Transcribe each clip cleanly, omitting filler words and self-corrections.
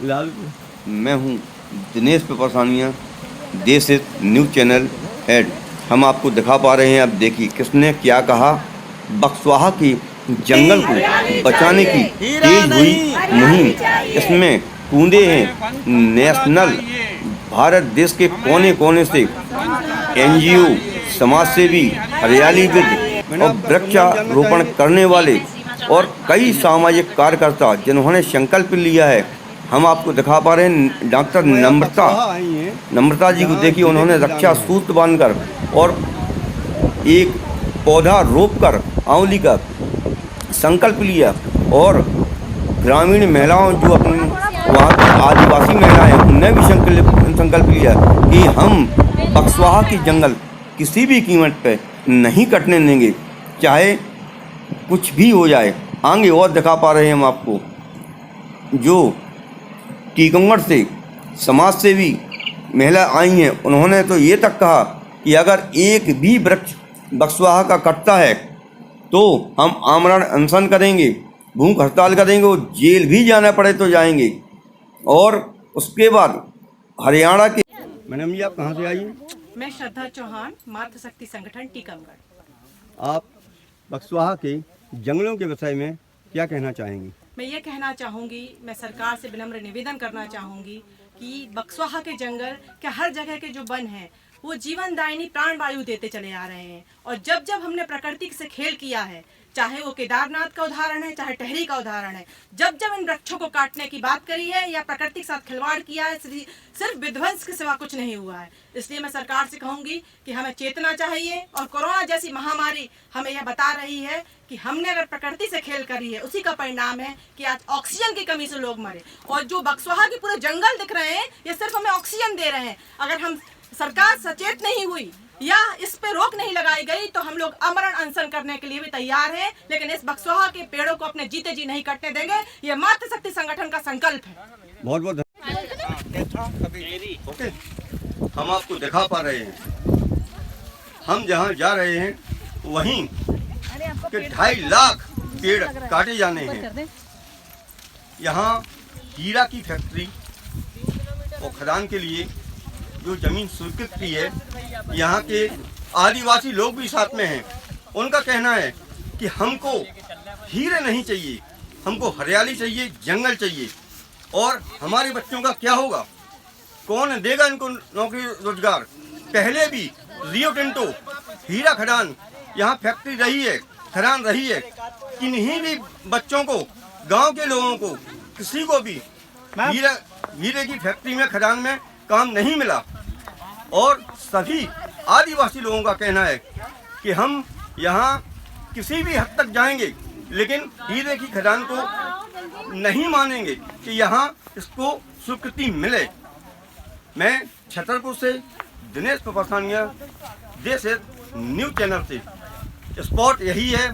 मैं हूं दिनेश पेपरसानिया, देश हित न्यूज़ चैनल हेड। हम आपको दिखा पा रहे हैं, अब देखिए किसने क्या कहा। बक्सवाहा की जंगल को बचाने की तेज हुई मुहिम, इसमें कूदे हैं नेशनल भारत देश के कोने कोने से एनजीओ, समाजसेवी, हरियालीविद और वृक्षारोपण करने वाले और कई सामाजिक कार्यकर्ता जिन्होंने संकल्प लिया है। हम आपको दिखा पा रहे हैं डॉक्टर नम्रता जी को देखिए, उन्होंने रक्षा सूत्र बांधकर और एक पौधा रोपकर आंवली का संकल्प लिया। और ग्रामीण महिलाओं जो अपने वहाँ की आदिवासी महिलाएं हैं, उनने भी संकल्प लिया कि हम बक्सवाहा की जंगल किसी भी कीमत पे नहीं कटने देंगे, चाहे कुछ भी हो जाए। आगे और दिखा पा रहे हैं हम आपको, जो टीकमगढ़ से समाज सेवी महिला आई हैं, उन्होंने तो ये तक कहा कि अगर एक भी वृक्ष बक्सवाहा का कटता है तो हम आमरण अनशन करेंगे, भूख हड़ताल करेंगे, और जेल भी जाना पड़े तो जाएंगे। और उसके बाद हरियाणा के मैडम जी, आप कहाँ से आई हैं? मैं श्रद्धा चौहान, मातृशक्ति संगठन टीकमगढ़। आप बक्सवाहा के जंगलों के विषय में क्या कहना चाहेंगी? मैं ये कहना चाहूँगी, मैं सरकार से विनम्र निवेदन करना चाहूँगी कि बक्सवाहा के जंगल क्या हर जगह के जो वन हैं वो जीवनदायिनी प्राणवायु देते चले आ रहे हैं। और जब जब हमने प्रकृति से खेल किया है, चाहे वो केदारनाथ का उदाहरण है, चाहे टहरी का उदाहरण है, जब जब इन वृक्षों को काटने की बात करी है या प्रकृति के साथ खिलवाड़ किया है, सिर्फ विध्वंस के सिवा कुछ नहीं हुआ है। इसलिए मैं सरकार से कहूँगी कि हमें चेतना चाहिए। और कोरोना जैसी महामारी हमें यह बता रही है कि हमने अगर प्रकृति से खेल करी है, उसी का परिणाम है कि आज ऑक्सीजन की कमी से लोग मरे। और जो बक्सवाहा के पूरे जंगल दिख रहे हैं, ये सिर्फ हमें ऑक्सीजन दे रहे हैं। अगर हम सरकार सचेत नहीं हुई या इस पे रोक नहीं लगाई गई तो हम लोग आमरण अनशन करने के लिए भी तैयार हैं, लेकिन इस बक्सवाहा के पेड़ों को अपने जीते जी नहीं कटने देंगे। ये मातृशक्ति संगठन का संकल्प है। बहुत बहुत ओके। हम आपको दिखा पा रहे हैं, हम जहाँ जा रहे हैं वहीं के 2.5 लाख पेड़ काटे जाने हैं। यहाँ हीरा की फैक्ट्री और खदान के लिए जो जमीन स्वीकृत की है, यहाँ के आदिवासी लोग भी साथ में हैं। उनका कहना है कि हमको हीरे नहीं चाहिए, हमको हरियाली चाहिए, जंगल चाहिए। और हमारे बच्चों का क्या होगा? कौन देगा इनको नौकरी रोजगार? पहले भी रियो टिंटो हीरा खदान यहाँ फैक्ट्री रही है, खदान रही है। किन्हीं भी बच्चों को, गांव के लोगों को, किसी को भी हीरे की फैक्ट्री में, खदान में काम नहीं मिला। और सभी आदिवासी लोगों का कहना है कि हम यहाँ किसी भी हद तक जाएंगे, लेकिन हीरे की खदान को नहीं मानेंगे कि यहाँ इसको स्वीकृति मिले। मैं छतरपुर से दिनेश पेपरसानिया, देश हित न्यूज़ चैनल से। स्पॉट यही है,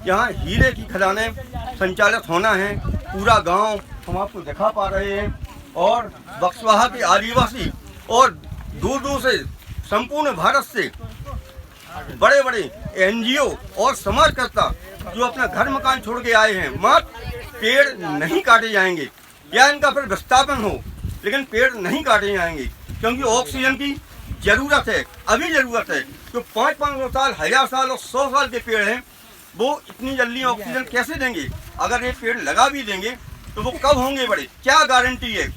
यहाँ हीरे की खदानें संचालित होना है। पूरा गांव हम आपको दिखा पा रहे हैं। और बक्सवाहा के आदिवासी और दूर दूर से, संपूर्ण भारत से बड़े बड़े एनजीओ और समाजकर्ता जो अपना घर मकान छोड़ के आए हैं, मात्र पेड़ नहीं काटे जाएंगे। या इनका फिर विस्थापन हो, लेकिन पेड़ नहीं काटे जाएंगे, क्योंकि ऑक्सीजन की जरूरत है, अभी जरूरत है। जो 500 साल, 1000 साल और 100 साल के पेड़ हैं, वो इतनी जल्दी ऑक्सीजन कैसे देंगे? अगर ये पेड़ लगा भी देंगे तो वो कब होंगे बड़े? क्या गारंटी है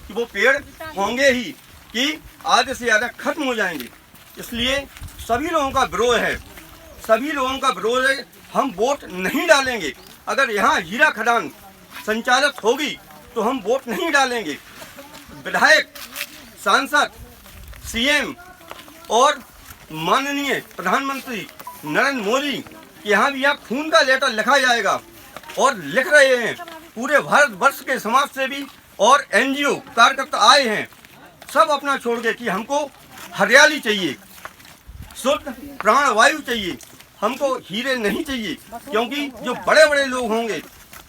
कि वो पेड़ होंगे ही कि आधे से ज़्यादा खत्म हो जाएंगे? इसलिए सभी लोगों का विरोध है, सभी लोगों का विरोध है। हम वोट नहीं डालेंगे। अगर यहाँ हीरा खदान संचालित होगी तो हम वोट नहीं डालेंगे। विधायक, सांसद, सीएम और माननीय प्रधानमंत्री नरेंद्र मोदी के यहाँ भी यहाँ खून का लेटर लिखा जाएगा। और लिख रहे हैं, पूरे भारतवर्ष के समाज सेवी और एनजीओ कार्यकर्ता आए हैं, सब अपना छोड़ के कि हमको हरियाली चाहिए, शुद्ध प्राणवायु चाहिए, हमको हीरे नहीं चाहिए। क्योंकि जो बड़े बड़े लोग होंगे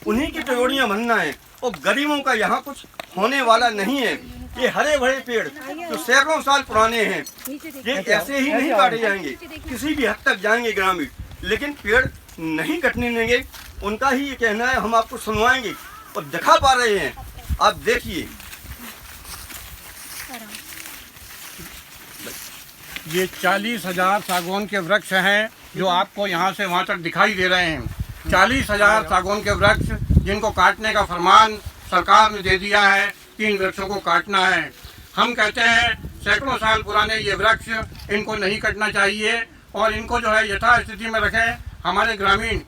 उन्हीं की टोकरियां बनना है, और गरीबों का यहाँ कुछ होने वाला नहीं है। ये हरे भरे पेड़ जो सैकड़ों साल पुराने हैं, ये ऐसे ही नहीं काटे जाएंगे। किसी भी हद तक जाएंगे ग्रामीण, लेकिन पेड़ नहीं कटने देंगे। उनका ही ये कहना है, हम आपको सुनवाएंगे और दिखा पा रहे हैं। आप देखिए ये 40,000 सागौन के वृक्ष हैं जो आपको यहाँ से वहाँ तक दिखाई दे रहे हैं। 40,000 सागौन के वृक्ष जिनको काटने का फरमान सरकार ने दे दिया है कि इन वृक्षों को काटना है। हम कहते हैं सैकड़ों साल पुराने ये वृक्ष, इनको नहीं कटना चाहिए और इनको जो है यथास्थिति में रखें। हमारे ग्रामीण,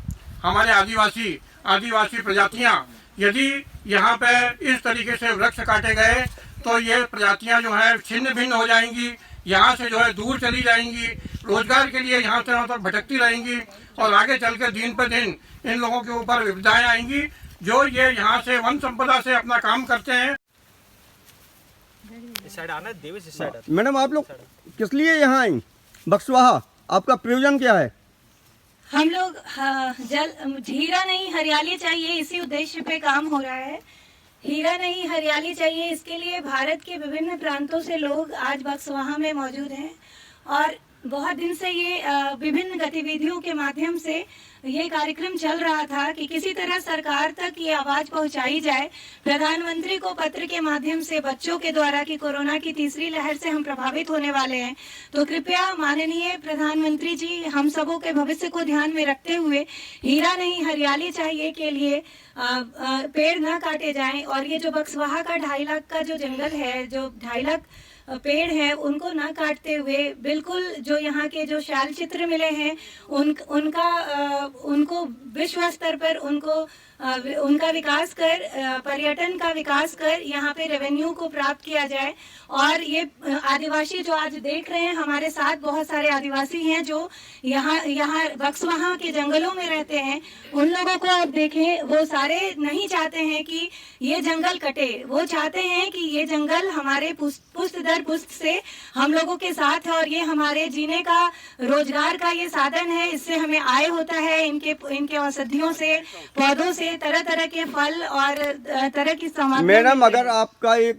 हमारे आदिवासी प्रजातियाँ, यदि यहाँ पे इस तरीके से वृक्ष काटे गए तो ये प्रजातियाँ जो है छिन्न भिन्न हो जाएंगी, यहाँ से जो है दूर चली जाएंगी, रोजगार के लिए यहाँ से वहाँ तक भटकती रहेंगी और आगे चल के दिन पर दिन इन लोगों के ऊपर विपदाएं आएंगी जो ये यहाँ से वन संपदा से अपना काम करते हैं। मैडम, आप लोग किस लिए यहाँ आई? बक्सवाहा, आपका प्रयोजन क्या है? हम लोग हीरा नहीं हरियाली चाहिए, इसी उद्देश्य पे काम हो रहा है। हीरा नहीं हरियाली चाहिए, इसके लिए भारत के विभिन्न प्रांतों से लोग आज बक्सवाहा में मौजूद हैं और बहुत दिन से ये विभिन्न गतिविधियों के माध्यम से ये कार्यक्रम चल रहा था कि किसी तरह सरकार तक ये आवाज पहुंचाई जाए। प्रधानमंत्री को पत्र के माध्यम से बच्चों के द्वारा कि कोरोना की तीसरी लहर से हम प्रभावित होने वाले हैं, तो कृपया माननीय प्रधानमंत्री जी हम सबों के भविष्य को ध्यान में रखते हुए हीरा नहीं हरियाली चाहिए के लिए पेड़ न काटे जाएं और ये जो बक्सवाहा का 2.5 लाख का जो जंगल है, जो 2.5 लाख पेड़ है, उनको ना काटते हुए बिल्कुल जो यहाँ के जो शैल चित्र मिले हैं उनको विश्व स्तर पर उनका विकास कर, पर्यटन का विकास कर यहाँ पे रेवेन्यू को प्राप्त किया जाए। और ये आदिवासी जो आज देख रहे हैं, हमारे साथ बहुत सारे आदिवासी हैं जो यहाँ बक्सवाहा के जंगलों में रहते हैं। उन लोगों को आप देखें, वो सारे नहीं चाहते हैं कि ये जंगल कटे, वो चाहते हैं कि ये जंगल हमारे पुश्त दर पुश्त से हम लोगों के साथ है और ये हमारे जीने का, रोजगार का ये साधन है। इससे हमें आय होता है, इनके औषधियों से, पौधों से तरह तरह के फल और तरह की सामग्री। मैडम, अगर आपका एक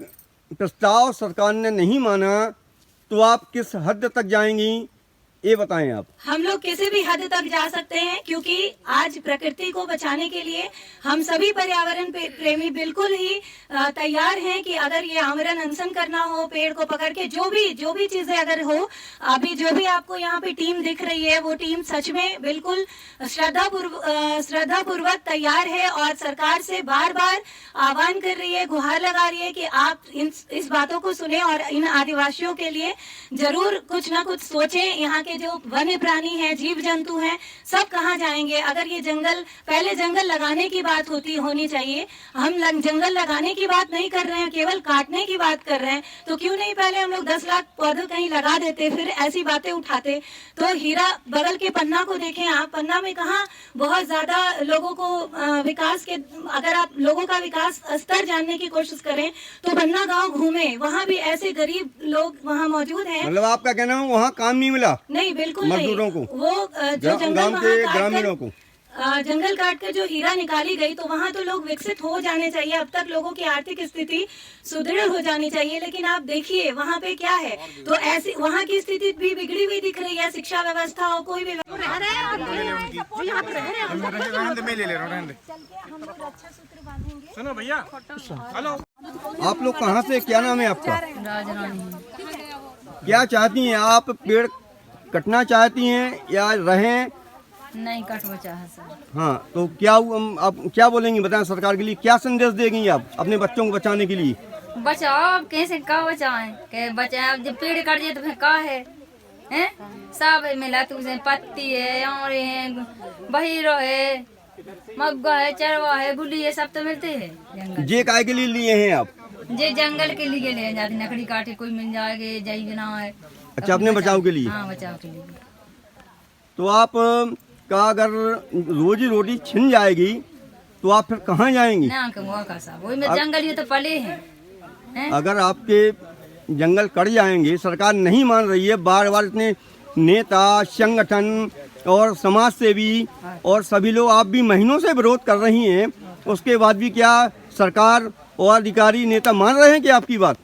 प्रस्ताव सरकार ने नहीं माना तो आप किस हद तक जाएंगी, ये बताएं आप। हम लोग किसी भी हद तक जा सकते हैं क्योंकि आज प्रकृति को बचाने के लिए हम सभी पर्यावरण प्रेमी बिल्कुल ही तैयार हैं कि अगर ये आमरण अनशन करना हो, पेड़ को पकड़ के जो भी चीजें अगर हो, अभी जो भी आपको यहाँ पे टीम दिख रही है वो टीम सच में बिल्कुल श्रद्धापूर्वक तैयार है और सरकार से बार बार आह्वान कर रही है, गुहार लगा रही है कि आप इस बातों को सुने और इन आदिवासियों के लिए जरूर कुछ ना कुछ सोचें। यहाँ के जो वन्य प्राणी हैं, जीव जंतु हैं, सब कहाँ जाएंगे? अगर ये जंगल, पहले जंगल लगाने की बात होनी चाहिए। हम जंगल लगाने की बात नहीं कर रहे हैं, केवल काटने की बात कर रहे हैं। तो क्यों नहीं पहले हम लोग 10 लाख पौधे कहीं लगा देते, फिर ऐसी बातें उठाते। तो हीरा, बगल के पन्ना को देखें आप, पन्ना में कहाँ बहुत ज्यादा लोगों को विकास के, अगर आप लोगों का विकास स्तर जानने की कोशिश करें तो पन्ना गाँव घूमे, वहाँ भी ऐसे गरीब लोग वहाँ मौजूद हैं। मतलब आपका कहना है वहाँ काम नहीं मिला? नहीं, बिल्कुल मजदूरों नहीं। को, वो जो गांव के ग्रामीणों को जंगल काट कर जो हीरा निकाली गई, तो वहाँ तो लोग विकसित हो जाने चाहिए। अब तक लोगों की आर्थिक स्थिति सुदृढ़ हो जानी चाहिए, लेकिन आप देखिए वहाँ पे क्या है। तो ऐसी वहाँ की स्थिति भी बिगड़ी हुई दिख रही है, शिक्षा व्यवस्था हो, कोई भी सुनो भैया, हेलो, आप लोग कहाँ से, क्या नाम है आपका? क्या चाहती हैं आप? पेड़ कटना चाहती हैं या रहें? नहीं कटवा चाहे सर। हाँ, तो क्या आप क्या बोलेंगी, बताएं सरकार के लिए क्या संदेश देंगी आप अपने बच्चों को बचाने के लिए? बचाओ, अब कैसे का बचाएं? के बचाएं, अब जब पेड़ कट जाए तो फिर का है? हैं? सब मिला तो पत्ती है, आंवले है, बहिरो है, मग्गा है, चरवा है, गुली है, सब तो मिलते हैं जंगल। जे काय के लिए लिए हैं आप? जे जंगल के लिए ले जाते, लकड़ी काटे कोई मिल जाएगा, जाई बना है। अच्छा, अपने बचाव के लिए? हाँ, बचाव के लिए। तो आप का अगर रोजी रोटी छिन जाएगी तो आप फिर कहाँ जाएंगी? ना का साहब, वही में जंगल ये तो पले हैं। अगर आपके जंगल कट जाएंगे, सरकार नहीं मान रही है, बार बार इतने नेता, संगठन और समाज सेवी और सभी लोग, आप भी महीनों से विरोध कर रही हैं, उसके बाद भी क्या सरकार और अधिकारी नेता मान रहे हैं कि आपकी बात?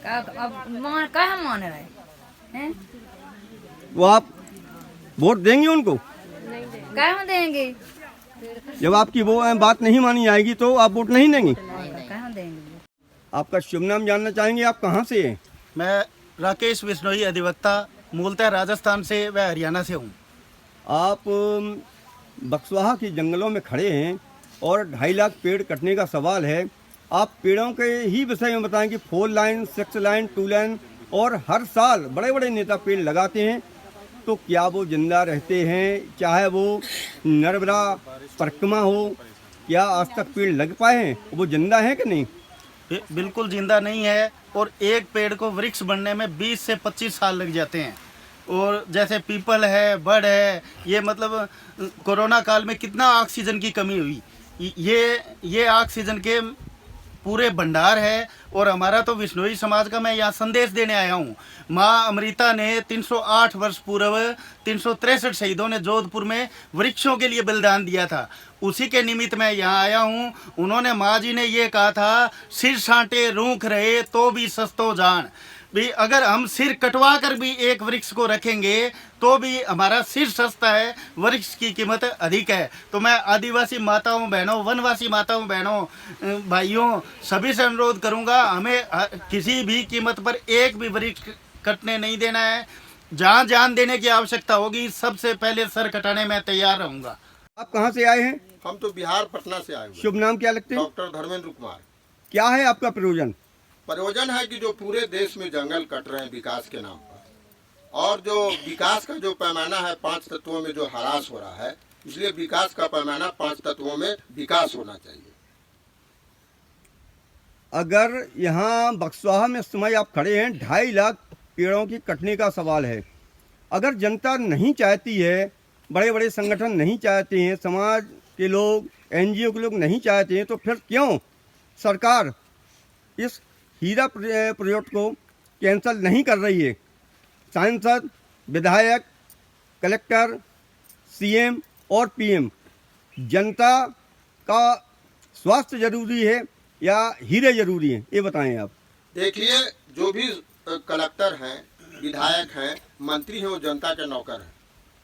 कहाँ मान रहे हैं? वो आप वोट देंगे उनको? कहाँ देंगे? जब आपकी वो बात नहीं मानी जाएगी तो आप वोट नहीं देंगे? कहाँ देंगे? आपका शुभ नाम जानना चाहेंगे, आप कहाँ से हैं? मैं राकेश बिश्नोई, अधिवक्ता, मूलतः राजस्थान से व हरियाणा से हूँ। आप बक्सवाहा के जंगलों में खड़े हैं और 2.5 लाख पेड़ कटने का सवाल है। आप पेड़ों के ही विषय में बताएं कि 4 लाइन, 6 लाइन, 2 लाइन और हर साल बड़े बड़े नेता पेड़ लगाते हैं, तो क्या वो जिंदा रहते हैं? चाहे वो नर्मदा परिक्रमा हो, क्या आज तक पेड़ लग पाए हैं? वो जिंदा हैं कि नहीं? बिल्कुल जिंदा नहीं है, और एक पेड़ को वृक्ष बनने में 20 से 25 साल लग जाते हैं। और जैसे पीपल है, बड़ है, ये मतलब कोरोना काल में कितना ऑक्सीजन की कमी हुई, ये ऑक्सीजन के पूरे भंडार है। और हमारा तो विश्नोई समाज का मैं यहाँ संदेश देने आया हूँ। माँ अमृता ने 308 वर्ष पूर्व 363 शहीदों ने जोधपुर में वृक्षों के लिए बलिदान दिया था, उसी के निमित्त मैं यहाँ आया हूँ। उन्होंने माँ जी ने ये कहा था, सिर छांटे रूख रहे तो भी सस्तो जान। भी अगर हम सिर कटवा कर भी एक वृक्ष को रखेंगे तो भी हमारा सिर सस्ता है, वृक्ष की कीमत अधिक है। तो मैं आदिवासी माताओं बहनों, वनवासी माताओं बहनों, भाइयों सभी से अनुरोध करूंगा, हमें किसी भी कीमत पर एक भी वृक्ष कटने नहीं देना है। जहां जान देने की आवश्यकता होगी, सबसे पहले सर कटाने में तैयार रहूंगा। आप कहाँ से आए हैं? हम तो बिहार पटना से आए हुए। शुभ नाम क्या लगते हैं? डॉक्टर धर्मेंद्र कुमार। क्या है आपका प्रयोजन? प्रयोजन है कि जो पूरे देश में जंगल कट रहे हैं विकास के नाम पर, और जो विकास का जो पैमाना है 5 तत्वों में जो ह्रास हो रहा है, इसलिए विकास का पैमाना 5 तत्वों में विकास होना चाहिए। अगर यहाँ बक्सवाहा में इस समय आप खड़े हैं, 2.5 लाख पेड़ों की कटने का सवाल है। अगर जनता नहीं चाहती है, बड़े बड़े संगठन नहीं चाहते हैं, समाज के लोग, NGO के लोग नहीं चाहते हैं, तो फिर क्यों सरकार इस हीरा प्रोजेक्ट को कैंसिल नहीं कर रही है? सांसद, विधायक, कलेक्टर, CM और PM, जनता का स्वास्थ्य जरूरी है या हीरे जरूरी है, ये बताएं आप। देखिए, जो भी कलेक्टर हैं, विधायक हैं, मंत्री हैं, वो जनता के नौकर हैं,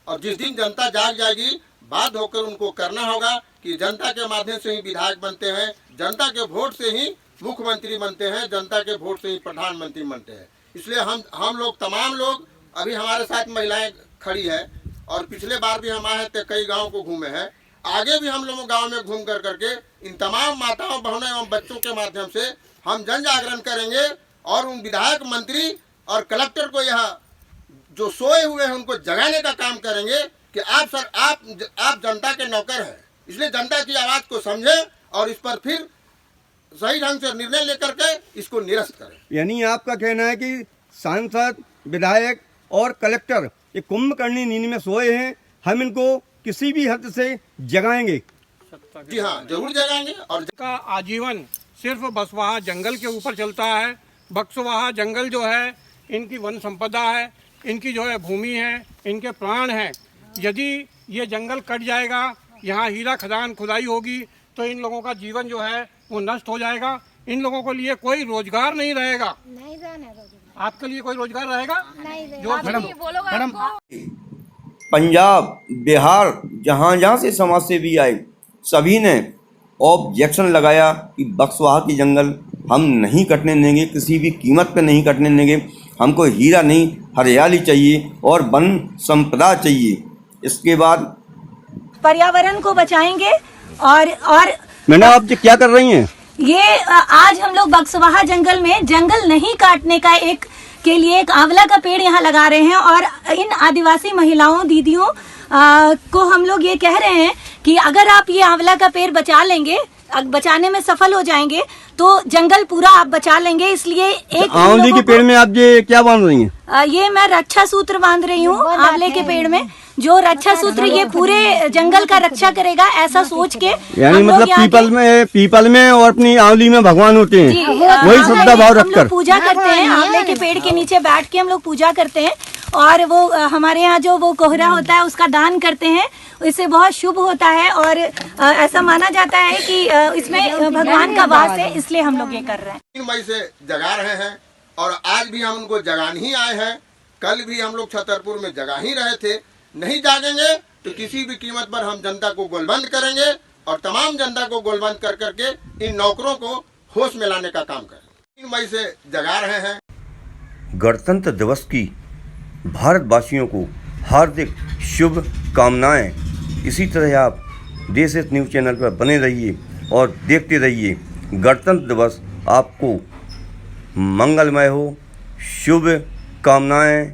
और जिस दिन जनता जाग जाएगी, बाध्य होकर उनको करना होगा कि जनता के माध्यम से ही विधायक बनते हैं, जनता के वोट से ही मुख्यमंत्री बनते हैं, जनता के वोट से ही प्रधानमंत्री बनते हैं। इसलिए हम लोग, तमाम लोग, अभी हमारे साथ महिलाएं खड़ी है, और पिछले बार भी हम आए थे, कई गाँव को घूमे हैं, आगे भी हम लोग गाँव में घूम करके इन तमाम माताओं, बहनों एवं बच्चों के माध्यम से हम जन जागरण करेंगे, और उन विधायक, मंत्री और कलेक्टर को यहाँ जो सोए हुए हैं उनको जगाने का काम करेंगे कि आप जनता के नौकर हैं। इसलिए जनता की आवाज़ को समझें और इस पर फिर सही ढंग से निर्णय लेकर के इसको निरस्त करें। यानी आपका कहना है कि सांसद, विधायक और कलेक्टर ये कुंभकर्णी नींद में सोए हैं, हम इनको किसी भी हद से जगाएंगे। जी हाँ, जरूर जगाएंगे। और का आजीवन सिर्फ बक्सवाहा जंगल के ऊपर चलता है। बक्सवाहा जंगल जो है, इनकी वन संपदा है, इनकी जो है भूमि है, इनके प्राण हैं। यदि ये जंगल कट जाएगा, यहाँ हीरा खदान खुदाई होगी, तो इन लोगों का जीवन जो है वो नष्ट हो जाएगा। इन लोगों के लिए कोई रोजगार नहीं रहेगा। आपके लिए कोई रोजगार रहेगा? मैडम, पंजाब, बिहार, जहाँ जहाँ से समाज सेवी आए, सभी ने ऑब्जेक्शन लगाया कि बक्सवाहा की जंगल हम नहीं कटने देंगे, किसी भी कीमत पे नहीं कटने देंगे। हमको हीरा नहीं, हरियाली चाहिए और वन संपदा चाहिए। इसके बाद पर्यावरण को बचाएंगे। और मैडम, आप ये क्या कर रही हैं? ये आज हम लोग बक्सवाहा जंगल में जंगल नहीं काटने का के लिए एक आंवला का पेड़ यहाँ लगा रहे हैं, और इन आदिवासी महिलाओं, दीदियों को हम लोग ये कह रहे हैं कि अगर आप ये आंवला का पेड़ बचा लेंगे, बचाने में सफल हो जाएंगे, तो जंगल पूरा आप बचा लेंगे। इसलिए एक आंवले के पेड़ में आप ये क्या बांध रही हैं? ये मैं रक्षा सूत्र बांध रही हूँ आंवले के पेड़ में, जो रक्षा सूत्र ये पूरे जंगल का रक्षा करेगा, ऐसा सोच के। यानी मतलब पीपल में और अपनी आंवली में भगवान होते हैं, वही श्रद्धा भाव रखकर पूजा करते हैं। आंवले के पेड़ के नीचे बैठ के हम लोग पूजा करते हैं, और वो हमारे यहाँ जो वो कोहरा होता है उसका दान करते हैं। इससे बहुत शुभ होता है, और ऐसा माना जाता है कि इसमें भगवान का वास है, इसलिए हम लोग ये कर रहे हैं। 3 मई से जगा रहे हैं, और आज भी हम उनको जगाने ही आए हैं। कल भी हम लोग छतरपुर में जगा ही रहे थे। नहीं जागेंगे तो किसी भी कीमत पर हम जनता को गोलबंद करेंगे, और तमाम जनता को गोलबंद कर करके इन नौकरों को होश में लाने का काम करें। 3 मई से जगा रहे हैं। गणतंत्र दिवस की भारतवासियों को हार्दिक शुभ कामनाएं। इसी तरह आप देश हित न्यूज़ चैनल पर बने रहिए और देखते रहिए। गणतंत्र दिवस आपको मंगलमय हो। शुभ कामनाएं।